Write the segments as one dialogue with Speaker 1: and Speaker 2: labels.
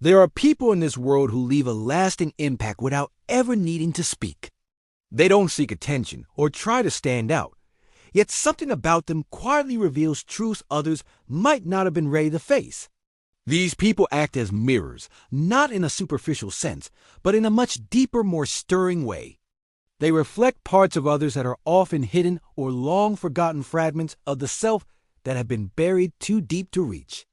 Speaker 1: There are people in this world who leave a lasting impact without ever needing to speak. They don't seek attention or try to stand out, yet something about them quietly reveals truths others might not have been ready to face. These people act as mirrors, not in a superficial sense, but in a much deeper, more stirring way. They reflect parts of others that are often hidden or long-forgotten fragments of the self that have been buried too deep to reach.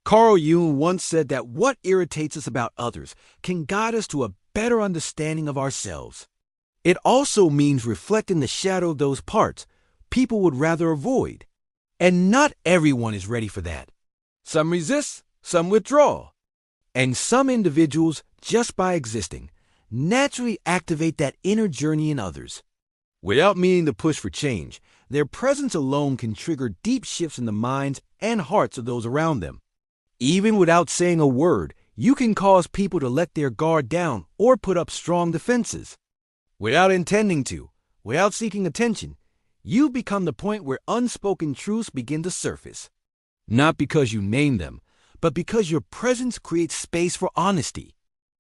Speaker 1: Carl Jung once said that what irritates us about others can guide us to a better understanding of ourselves. It also means reflecting the shadow of those parts people would rather avoid. And not everyone is ready for that. Some resist, some withdraw. And some individuals, just by existing, naturally activate that inner journey in others. Without meaning to push for change, their presence alone can trigger deep shifts in the minds and hearts of those around them. Even without saying a word, you can cause people to let their guard down or put up strong defenses. Without intending to, without seeking attention, you become the point where unspoken truths begin to surface. Not because you name them, but because your presence creates space for honesty.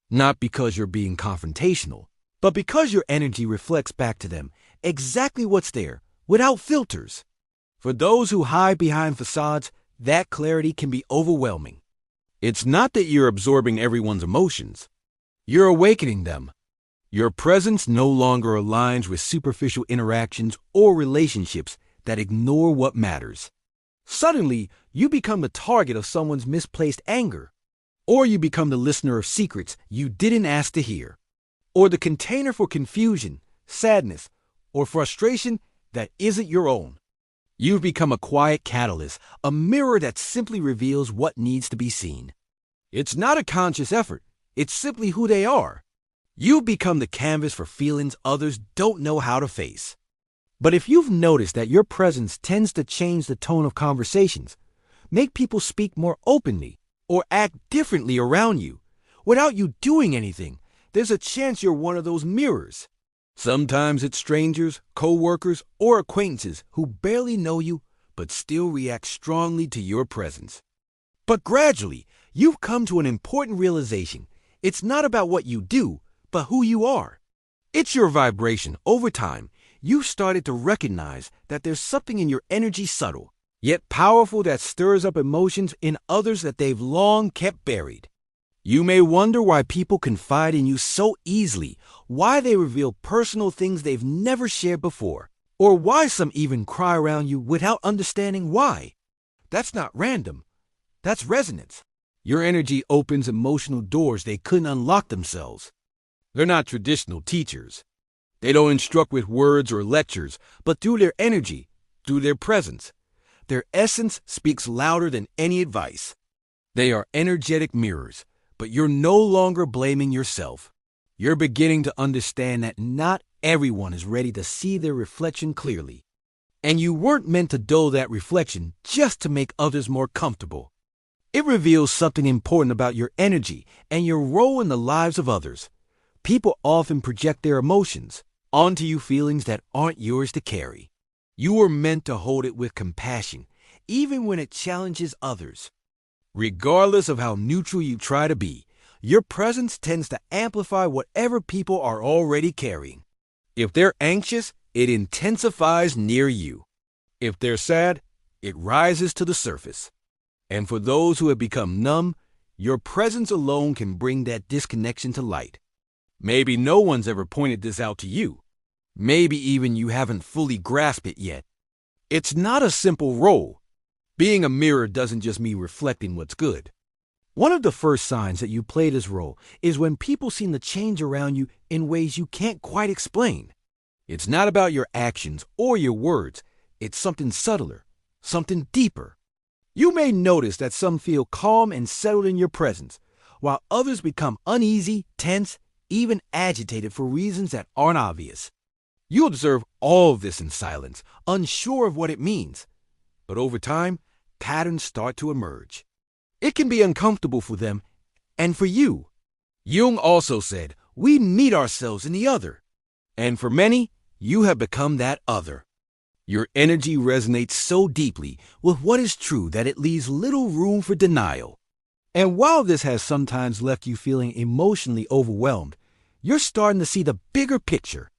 Speaker 1: Not because you're being confrontational, but because your energy reflects back to them exactly what's there, without filters. For those who hide behind facades, that clarity can be overwhelming. It's not that you're absorbing everyone's emotions. You're awakening them. Your presence no longer aligns with superficial interactions or relationships that ignore what matters. Suddenly, you become the target of someone's misplaced anger, or you become the listener of secrets you didn't ask to hear, or the container for confusion, sadness, or frustration that isn't your own. You've become a quiet catalyst, a mirror that simply reveals what needs to be seen. It's not a conscious effort. It's simply who they are. You become the canvas for feelings others don't know how to face. But if you've noticed that your presence tends to change the tone of conversations, make people speak more openly, or act differently around you, without you doing anything, there's a chance you're one of those mirrors. Sometimes it's strangers, co-workers, or acquaintances who barely know you but still react strongly to your presence. But gradually, you've come to an important realization. It's not about what you do, but who you are. It's your vibration. Over time, you've started to recognize that there's something in your energy subtle, yet powerful, that stirs up emotions in others that they've long kept buried. You may wonder why people confide in you so easily, why they reveal personal things they've never shared before, or why some even cry around you without understanding why. That's not random. That's resonance. Your energy opens emotional doors they couldn't unlock themselves. They're not traditional teachers. They don't instruct with words or lectures, but through their energy, through their presence. Their essence speaks louder than any advice. They are energetic mirrors, but you're no longer blaming yourself. You're beginning to understand that not everyone is ready to see their reflection clearly. And you weren't meant to dull that reflection just to make others more comfortable. It reveals something important about your energy and your role in the lives of others. People often project their emotions onto you, feelings that aren't yours to carry. You were meant to hold it with compassion, even when it challenges others. Regardless of how neutral you try to be, your presence tends to amplify whatever people are already carrying. If they're anxious, it intensifies near you. If they're sad, it rises to the surface. And for those who have become numb, your presence alone can bring that disconnection to light. Maybe no one's ever pointed this out to you. Maybe even you haven't fully grasped it yet. It's not a simple role. Being a mirror doesn't just mean reflecting what's good. One of the first signs that you play this role is when people seem to change around you in ways you can't quite explain. It's not about your actions or your words. It's something subtler, something deeper. You may notice that some feel calm and settled in your presence, while others become uneasy, tense, even agitated for reasons that aren't obvious. You observe all of this in silence, unsure of what it means. But over time, patterns start to emerge. It can be uncomfortable for them and for you. Jung also said, we meet ourselves in the other. And for many, you have become that other. Your energy resonates so deeply with what is true that it leaves little room for denial. And while this has sometimes left you feeling emotionally overwhelmed, you're starting to see the bigger picture.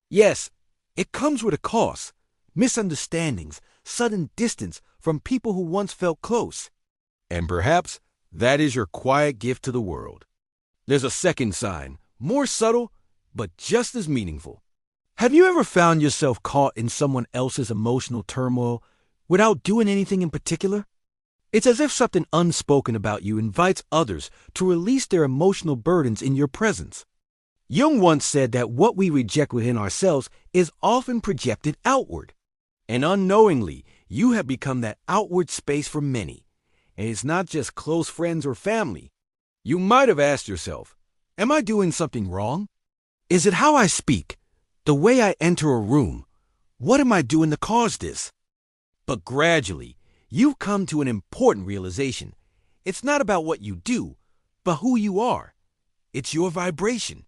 Speaker 1: Yes, it comes with a cost. Misunderstandings, sudden distance from people who once felt close. And perhaps that is your quiet gift to the world. There's a second sign, more subtle, but just as meaningful. Have you ever found yourself caught in someone else's emotional turmoil without doing anything in particular? It's as if something unspoken about you invites others to release their emotional burdens in your presence. Jung once said that what we reject within ourselves is often projected outward. And unknowingly, you have become that outward space for many. And it's not just close friends or family. You might have asked yourself, am I doing something wrong? Is it how I speak? The way I enter a room? What am I doing to cause this? But gradually, you've come to an important realization. It's not about what you do, but who you are. It's your vibration.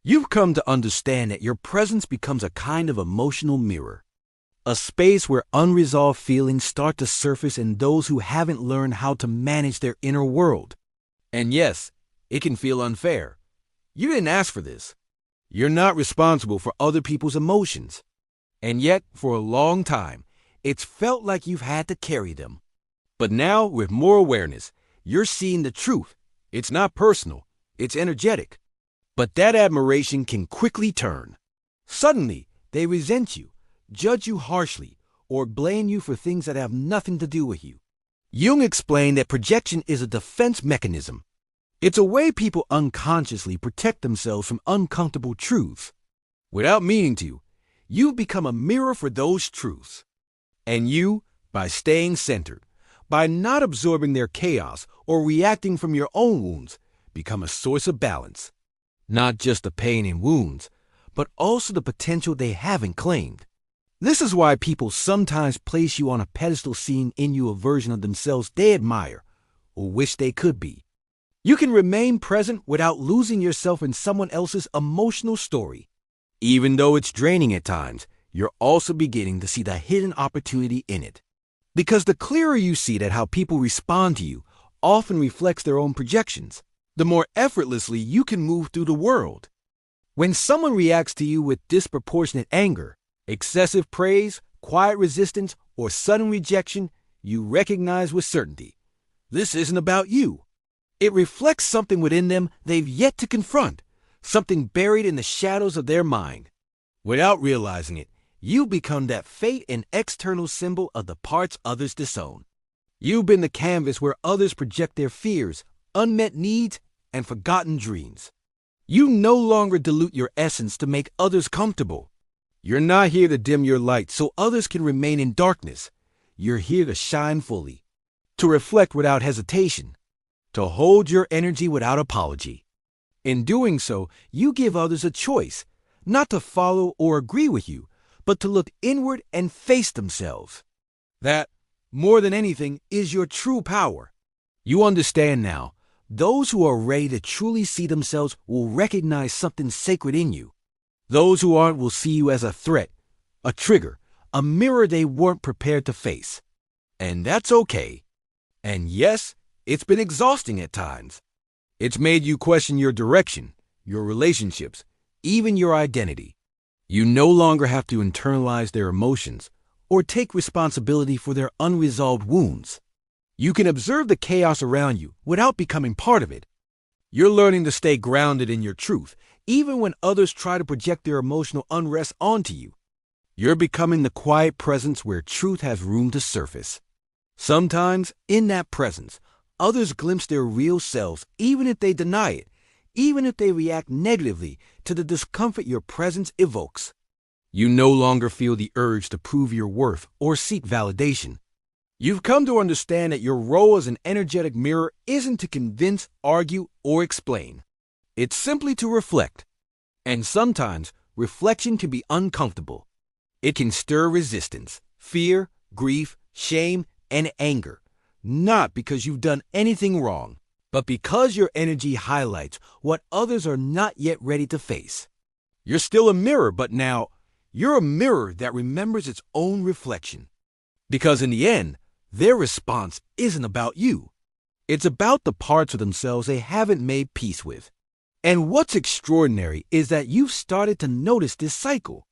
Speaker 1: You've come to understand that your presence becomes a kind of emotional mirror. A space where unresolved feelings start to surface in those who haven't learned how to manage their inner world. And yes, it can feel unfair. You didn't ask for this. You're not responsible for other people's emotions. And yet, for a long time, it's felt like you've had to carry them. But now, with more awareness, you're seeing the truth. It's not personal, it's energetic. But that admiration can quickly turn. Suddenly, they resent you, judge you harshly, or blame you for things that have nothing to do with you. Jung explained that projection is a defense mechanism. It's a way people unconsciously protect themselves from uncomfortable truths. Without meaning to, you've become a mirror for those truths. And you, by staying centered, by not absorbing their chaos or reacting from your own wounds, become a source of balance. Not just the pain and wounds, but also the potential they haven't claimed. This is why people sometimes place you on a pedestal, seeing in you a version of themselves they admire or wish they could be. You can remain present without losing yourself in someone else's emotional story. Even though it's draining at times, you're also beginning to see the hidden opportunity in it. Because the clearer you see that how people respond to you often reflects their own projections, the more effortlessly you can move through the world. When someone reacts to you with disproportionate anger, excessive praise, quiet resistance, or sudden rejection, you recognize with certainty, this isn't about you. It reflects something within them they've yet to confront, something buried in the shadows of their mind. Without realizing it, you become that fate and external symbol of the parts others disown. You've been the canvas where others project their fears, unmet needs, and forgotten dreams. You no longer dilute your essence to make others comfortable. You're not here to dim your light so others can remain in darkness. You're here to shine fully, to reflect without hesitation, to hold your energy without apology. In doing so, you give others a choice, not to follow or agree with you, but to look inward and face themselves. That, more than anything, is your true power. You understand now, those who are ready to truly see themselves will recognize something sacred in you. Those who aren't will see you as a threat, a trigger, a mirror they weren't prepared to face. And that's okay. And yes, it's been exhausting at times. It's made you question your direction, your relationships, even your identity. You no longer have to internalize their emotions or take responsibility for their unresolved wounds. You can observe the chaos around you without becoming part of it. You're learning to stay grounded in your truth, even when others try to project their emotional unrest onto you. You're becoming the quiet presence where truth has room to surface. Sometimes, in that presence, others glimpse their real selves, even if they deny it, even if they react negatively to the discomfort your presence evokes. You no longer feel the urge to prove your worth or seek validation. You've come to understand that your role as an energetic mirror isn't to convince, argue, or explain. It's simply to reflect. And sometimes, reflection can be uncomfortable. It can stir resistance, fear, grief, shame, and anger. Not because you've done anything wrong, but because your energy highlights what others are not yet ready to face. You're still a mirror, but now you're a mirror that remembers its own reflection. Because in the end, their response isn't about you. It's about the parts of themselves they haven't made peace with. And what's extraordinary is that you've started to notice this cycle.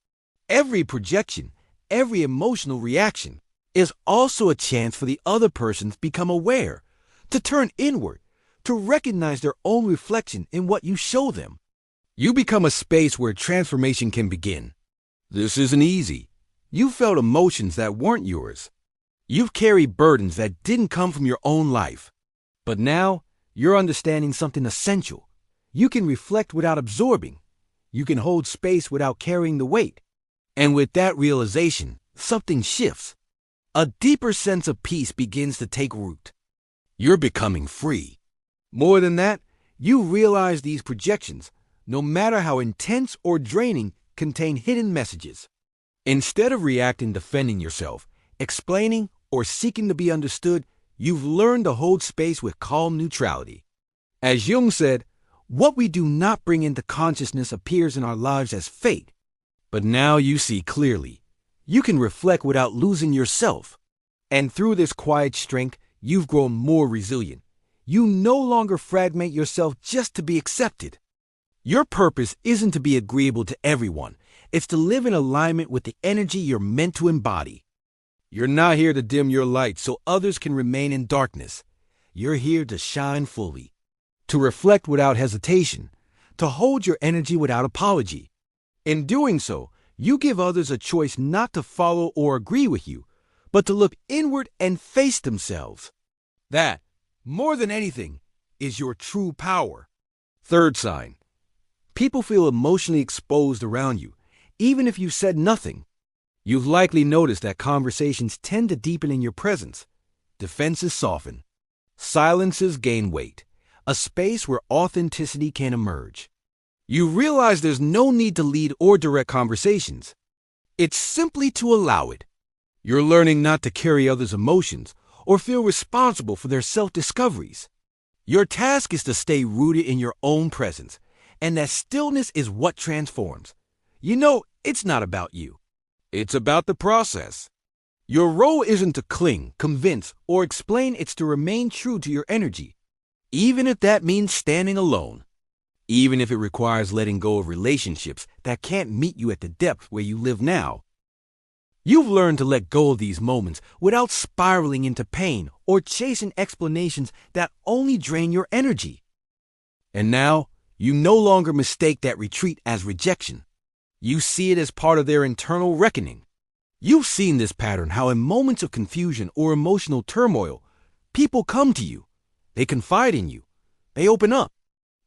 Speaker 1: Every projection, every emotional reaction is also a chance for the other person to become aware, to turn inward, to recognize their own reflection in what you show them. You become a space where transformation can begin. This isn't easy. You've felt emotions that weren't yours. You've carried burdens that didn't come from your own life. But now, you're understanding something essential. You can reflect without absorbing. You can hold space without carrying the weight. And with that realization, something shifts. A deeper sense of peace begins to take root. You're becoming free. More than that, you realize these projections, no matter how intense or draining, contain hidden messages. Instead of reacting defending yourself, explaining, or seeking to be understood, you've learned to hold space with calm neutrality. As Jung said, what we do not bring into consciousness appears in our lives as fate. But now you see clearly. You can reflect without losing yourself. And through this quiet strength, you've grown more resilient. You no longer fragment yourself just to be accepted. Your purpose isn't to be agreeable to everyone. It's to live in alignment with the energy you're meant to embody. You're not here to dim your light so others can remain in darkness. You're here to shine fully, to reflect without hesitation, to hold your energy without apology. In doing so, you give others a choice not to follow or agree with you, but to look inward and face themselves. That, more than anything, is your true power. Third sign. People feel emotionally exposed around you, even if you said nothing. You've likely noticed that conversations tend to deepen in your presence. Defenses soften. Silences gain weight. A space where authenticity can emerge. You realize there's no need to lead or direct conversations. It's simply to allow it. You're learning not to carry others' emotions or feel responsible for their self-discoveries. Your task is to stay rooted in your own presence, and that stillness is what transforms. You know, it's not about you. It's about the process. Your role isn't to cling, convince, or explain. It's to remain true to your energy, even if that means standing alone. Even if it requires letting go of relationships that can't meet you at the depth where you live now. You've learned to let go of these moments without spiraling into pain or chasing explanations that only drain your energy. And now, you no longer mistake that retreat as rejection. You see it as part of their internal reckoning. You've seen this pattern, how in moments of confusion or emotional turmoil, people come to you. They confide in you. They open up.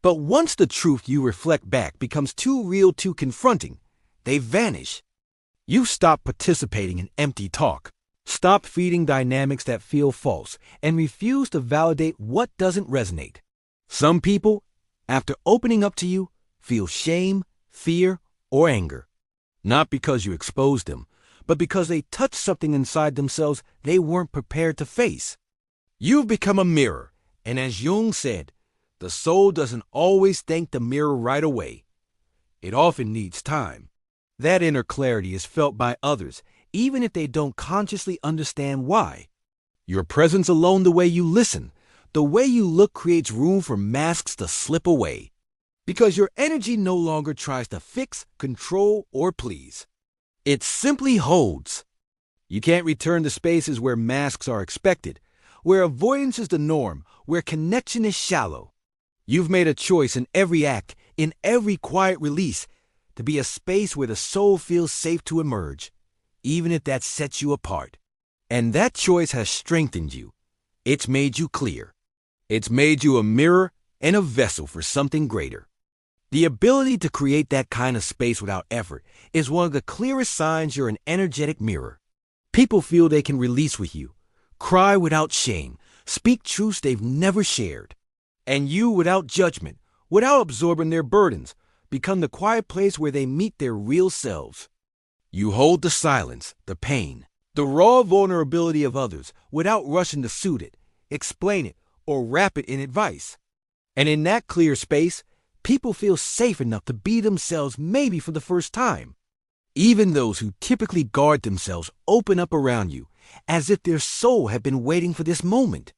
Speaker 1: But once the truth you reflect back becomes too real, too confronting, they vanish. You stop participating in empty talk, stop feeding dynamics that feel false, and refuse to validate what doesn't resonate. Some people, after opening up to you, feel shame, fear, or anger. Not because you exposed them, but because they touched something inside themselves they weren't prepared to face. You've become a mirror, and as Jung said, the soul doesn't always thank the mirror right away. It often needs time. That inner clarity is felt by others, even if they don't consciously understand why. Your presence alone, the way you listen, the way you look creates room for masks to slip away. Because your energy no longer tries to fix, control, or please. It simply holds. You can't return to spaces where masks are expected, where avoidance is the norm, where connection is shallow. You've made a choice in every act, in every quiet release, to be a space where the soul feels safe to emerge, even if that sets you apart. And that choice has strengthened you. It's made you clear. It's made you a mirror and a vessel for something greater. The ability to create that kind of space without effort is one of the clearest signs you're an energetic mirror. People feel they can release with you, cry without shame, speak truths they've never shared. And you, without judgment, without absorbing their burdens, become the quiet place where they meet their real selves. You hold the silence, the pain, the raw vulnerability of others without rushing to soothe it, explain it, or wrap it in advice. And in that clear space, people feel safe enough to be themselves maybe for the first time. Even those who typically guard themselves open up around you, as if their soul had been waiting for this moment.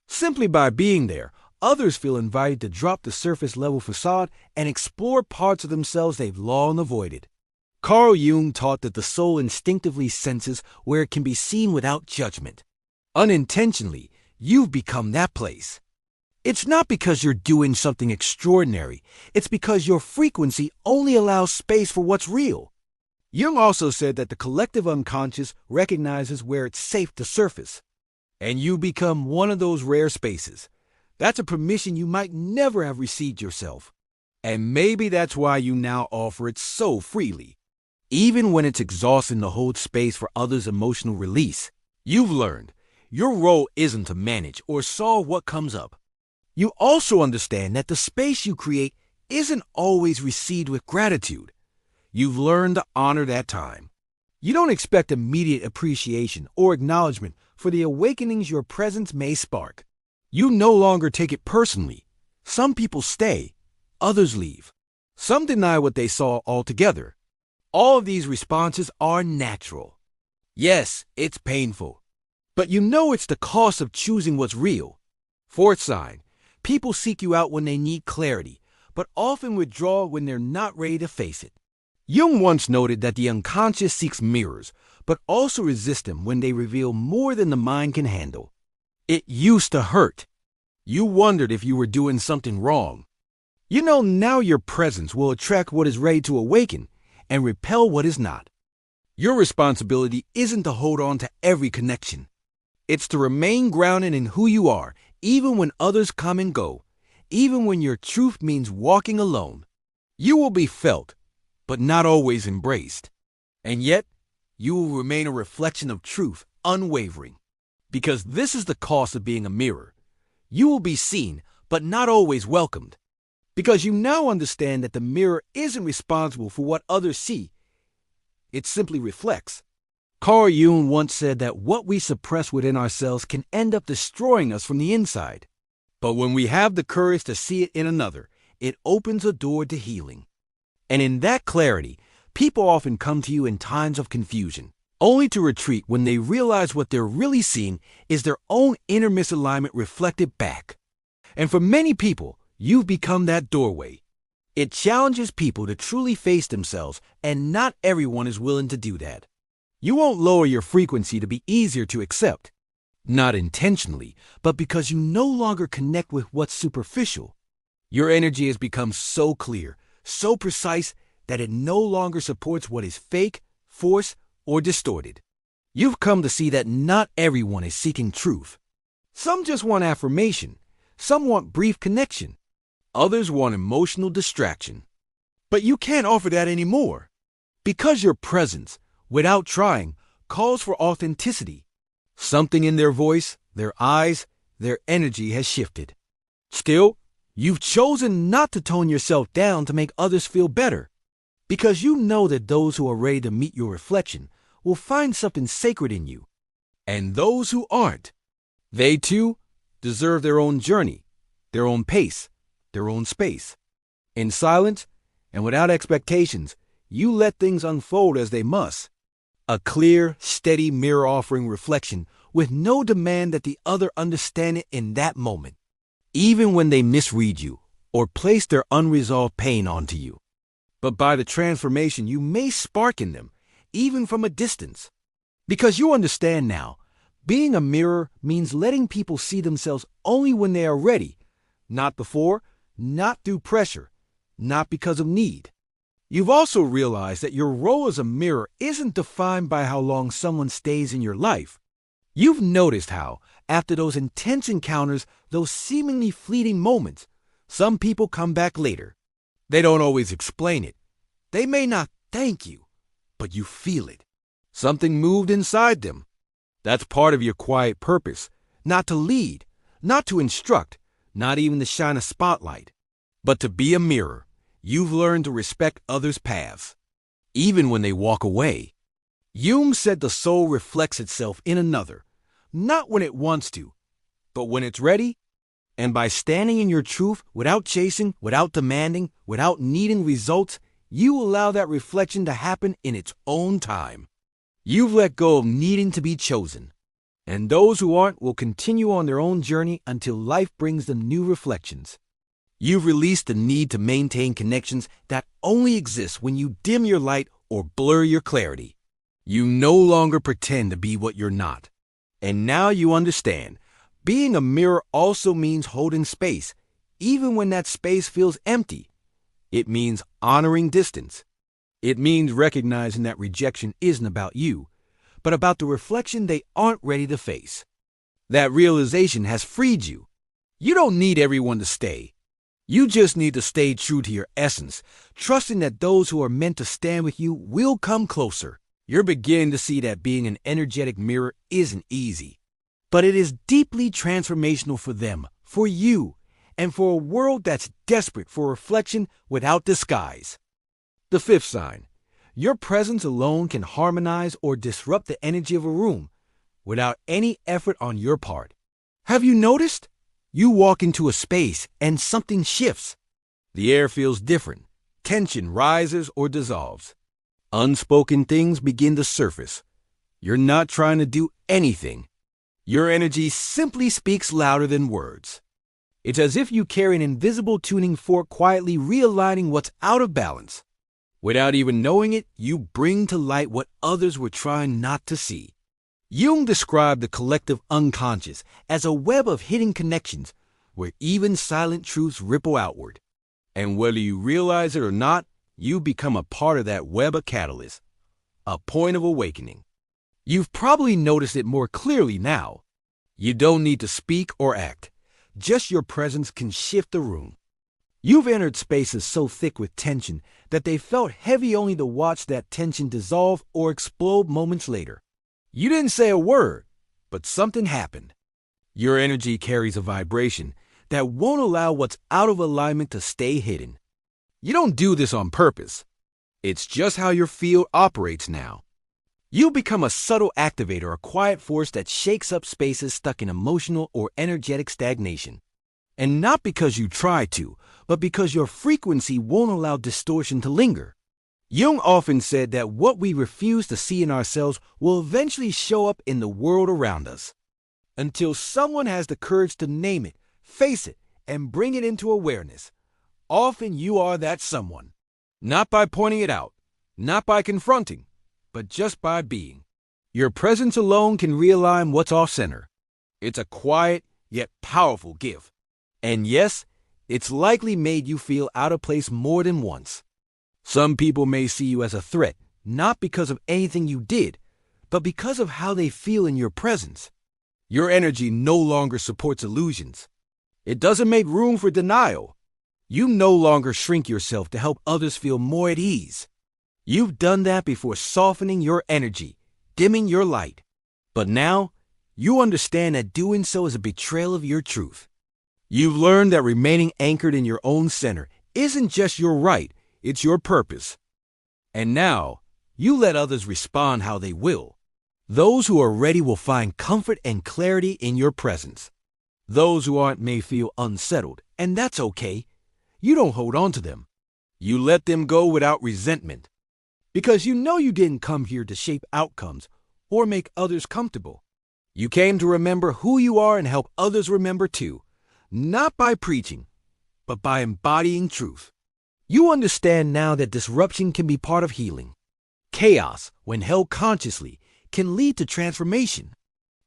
Speaker 1: Simply by being there, others feel invited to drop the surface-level facade and explore parts of themselves they've long avoided. Carl Jung taught that the soul instinctively senses where it can be seen without judgment. Unintentionally, you've become that place. It's not because you're doing something extraordinary. It's because your frequency only allows space for what's real. Jung also said that the collective unconscious recognizes where it's safe to surface. And you become one of those rare spaces. That's a permission you might never have received yourself. And maybe that's why you now offer it so freely. Even when it's exhausting to hold space for others' emotional release, you've learned your role isn't to manage or solve what comes up. You also understand that the space you create isn't always received with gratitude. You've learned to honor that time. You don't expect immediate appreciation or acknowledgement for the awakenings your presence may spark. You no longer take it personally. Some people stay, others leave. Some deny what they saw altogether. All of these responses are natural. Yes, it's painful. But you know it's the cost of choosing what's real. Fourth sign, people seek you out when they need clarity, but often withdraw when they're not ready to face it. Jung once noted that the unconscious seeks mirrors, but also resists them when they reveal more than the mind can handle. It used to hurt. You wondered if you were doing something wrong. You know now your presence will attract what is ready to awaken and repel what is not. Your responsibility isn't to hold on to every connection. It's to remain grounded in who you are, even when others come and go, even when your truth means walking alone. You will be felt, but not always embraced. And yet, you will remain a reflection of truth, unwavering. Because this is the cost of being a mirror. You will be seen, but not always welcomed. Because you now understand that the mirror isn't responsible for what others see. It simply reflects. Carl Jung once said that what we suppress within ourselves can end up destroying us from the inside. But when we have the courage to see it in another, it opens a door to healing. And in that clarity, people often come to you in times of confusion, only to retreat when they realize what they're really seeing is their own inner misalignment reflected back. And for many people, you've become that doorway. It challenges people to truly face themselves, and not everyone is willing to do that. You won't lower your frequency to be easier to accept. Not intentionally, but because you no longer connect with what's superficial. Your energy has become so clear, so precise, that it no longer supports what is fake, forced, or distorted. You've come to see that not everyone is seeking truth. Some just want affirmation. Some want brief connection. Others want emotional distraction. But you can't offer that anymore. Because your presence, without trying, calls for authenticity. Something in their voice, their eyes, their energy has shifted. Still, you've chosen not to tone yourself down to make others feel better. Because you know that those who are ready to meet your reflection will find something sacred in you. And those who aren't, they too deserve their own journey, their own pace, their own space. In silence and without expectations, you let things unfold as they must. A clear, steady mirror offering reflection with no demand that the other understand it in that moment, even when they misread you or place their unresolved pain onto you. But by the transformation you may spark in them, even from a distance. Because you understand now, being a mirror means letting people see themselves only when they are ready, not before, not through pressure, not because of need. You've also realized that your role as a mirror isn't defined by how long someone stays in your life. You've noticed how, after those intense encounters, those seemingly fleeting moments, some people come back later. They don't always explain it. They may not thank you, but you feel it. Something moved inside them. That's part of your quiet purpose, not to lead, not to instruct, not even to shine a spotlight, but to be a mirror. You've learned to respect others' paths, even when they walk away. Jung said the soul reflects itself in another, not when it wants to, but when it's ready. And by standing in your truth without chasing, without demanding, without needing results, you allow that reflection to happen in its own time. You've let go of needing to be chosen. And those who aren't will continue on their own journey until life brings them new reflections. You've released the need to maintain connections that only exist when you dim your light or blur your clarity. You no longer pretend to be what you're not. And now you understand, being a mirror also means holding space, even when that space feels empty. It means honoring distance. It means recognizing that rejection isn't about you, but about the reflection they aren't ready to face. That realization has freed you. You don't need everyone to stay. You just need to stay true to your essence, trusting that those who are meant to stand with you will come closer. You're beginning to see that being an energetic mirror isn't easy, but it is deeply transformational for them, for you, and for a world that's desperate for reflection without disguise. The fifth sign. Your presence alone can harmonize or disrupt the energy of a room without any effort on your part. Have you noticed? You walk into a space and something shifts. The air feels different. Tension rises or dissolves. Unspoken things begin to surface. You're not trying to do anything. Your energy simply speaks louder than words. It's as if you carry an invisible tuning fork quietly realigning what's out of balance. Without even knowing it, you bring to light what others were trying not to see. Jung described the collective unconscious as a web of hidden connections where even silent truths ripple outward. And whether you realize it or not, you become a part of that web, a catalyst, a point of awakening. You've probably noticed it more clearly now. You don't need to speak or act. Just your presence can shift the room. You've entered spaces so thick with tension that they felt heavy only to watch that tension dissolve or explode moments later. You didn't say a word, but something happened. Your energy carries a vibration that won't allow what's out of alignment to stay hidden. You don't do this on purpose. It's just how your field operates now. You become a subtle activator, a quiet force that shakes up spaces stuck in emotional or energetic stagnation. And not because you try to, but because your frequency won't allow distortion to linger. Jung often said that what we refuse to see in ourselves will eventually show up in the world around us. Until someone has the courage to name it, face it, and bring it into awareness. Often you are that someone. Not by pointing it out, not by confronting, but just by being. Your presence alone can realign what's off-center. It's a quiet, yet powerful gift. And yes, it's likely made you feel out of place more than once. Some people may see you as a threat, not because of anything you did, but because of how they feel in your presence. Your energy no longer supports illusions. It doesn't make room for denial. You no longer shrink yourself to help others feel more at ease. You've done that before softening your energy, dimming your light. But now, you understand that doing so is a betrayal of your truth. You've learned that remaining anchored in your own center isn't just your right, it's your purpose. And now, you let others respond how they will. Those who are ready will find comfort and clarity in your presence. Those who aren't may feel unsettled, and that's okay. You don't hold on to them. You let them go without resentment. Because you know you didn't come here to shape outcomes or make others comfortable. You came to remember who you are and help others remember too. Not by preaching, but by embodying truth. You understand now that disruption can be part of healing. Chaos, when held consciously, can lead to transformation.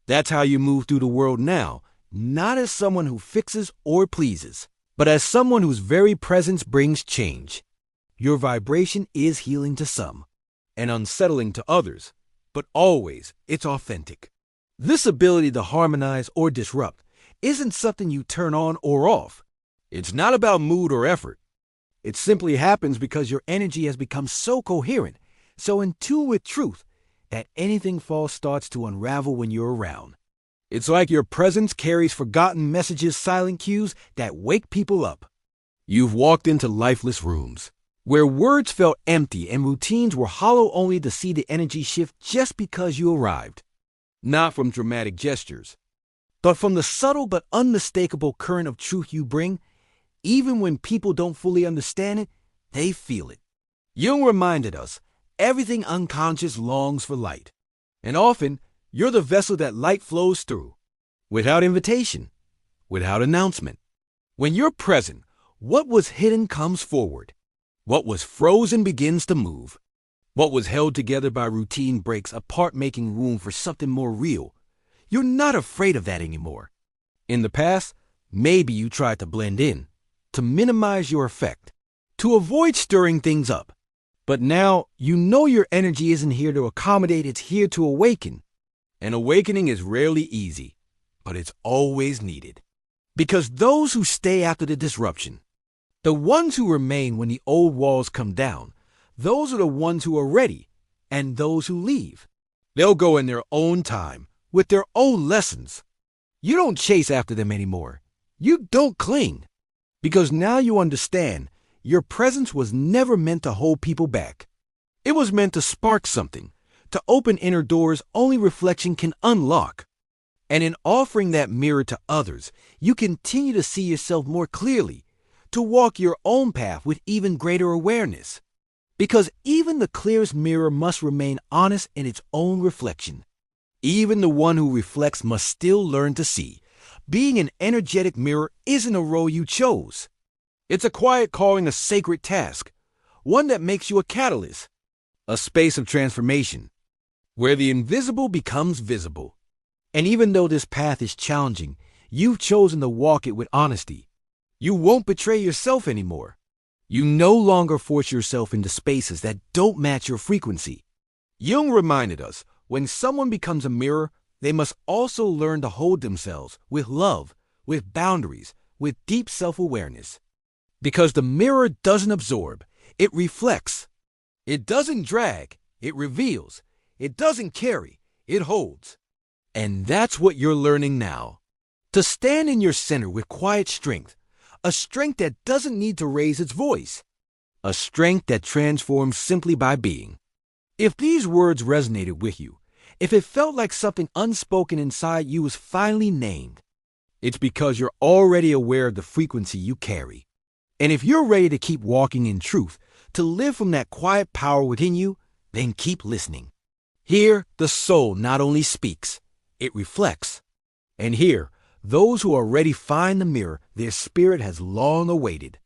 Speaker 1: That's how you move through the world now, not as someone who fixes or pleases, but as someone whose very presence brings change. Your vibration is healing to some, and unsettling to others, but always it's authentic. This ability to harmonize or disrupt isn't something you turn on or off. It's not about mood or effort. It simply happens because your energy has become so coherent, so in tune with truth, that anything false starts to unravel when you're around. It's like your presence carries forgotten messages, silent cues that wake people up. You've walked into lifeless rooms, where words felt empty and routines were hollow only to see the energy shift just because you arrived. Not from dramatic gestures, but from the subtle but unmistakable current of truth you bring. Even when people don't fully understand it, they feel it. Jung reminded us, everything unconscious longs for light. And often, You're the vessel that light flows through, without invitation, without announcement. When you're present, what was hidden comes forward. What was frozen begins to move. What was held together by routine breaks apart, making room for something more real. You're not afraid of that anymore. In the past, maybe you tried to blend in, to minimize your effect, to avoid stirring things up. But now you know your energy isn't here to accommodate, it's here to awaken. An awakening is rarely easy, but it's always needed. Because those who stay after the disruption, the ones who remain when the old walls come down, those are the ones who are ready, and those who leave. They'll go in their own time, with their own lessons. You don't chase after them anymore. You don't cling. Because now you understand, your presence was never meant to hold people back. It was meant to spark something, to open inner doors only reflection can unlock. And in offering that mirror to others, you continue to see yourself more clearly, to walk your own path with even greater awareness. Because even the clearest mirror must remain honest in its own reflection. Even the one who reflects must still learn to see. Being an energetic mirror isn't a role you chose. It's a quiet calling, a sacred task, one that makes you a catalyst, a space of transformation, where the invisible becomes visible. And even though this path is challenging, you've chosen to walk it with honesty. You won't betray yourself anymore. You no longer force yourself into spaces that don't match your frequency. Jung reminded us, when someone becomes a mirror, they must also learn to hold themselves with love, with boundaries, with deep self-awareness. Because the mirror doesn't absorb, it reflects. It doesn't drag, it reveals. It doesn't carry, it holds. And that's what you're learning now. To stand in your center with quiet strength, a strength that doesn't need to raise its voice, a strength that transforms simply by being. If these words resonated with you, if it felt like something unspoken inside you was finally named, it's because you're already aware of the frequency you carry. And if you're ready to keep walking in truth, to live from that quiet power within you, then keep listening. Here, the soul not only speaks, it reflects. And here, those who are ready find the mirror their spirit has long awaited.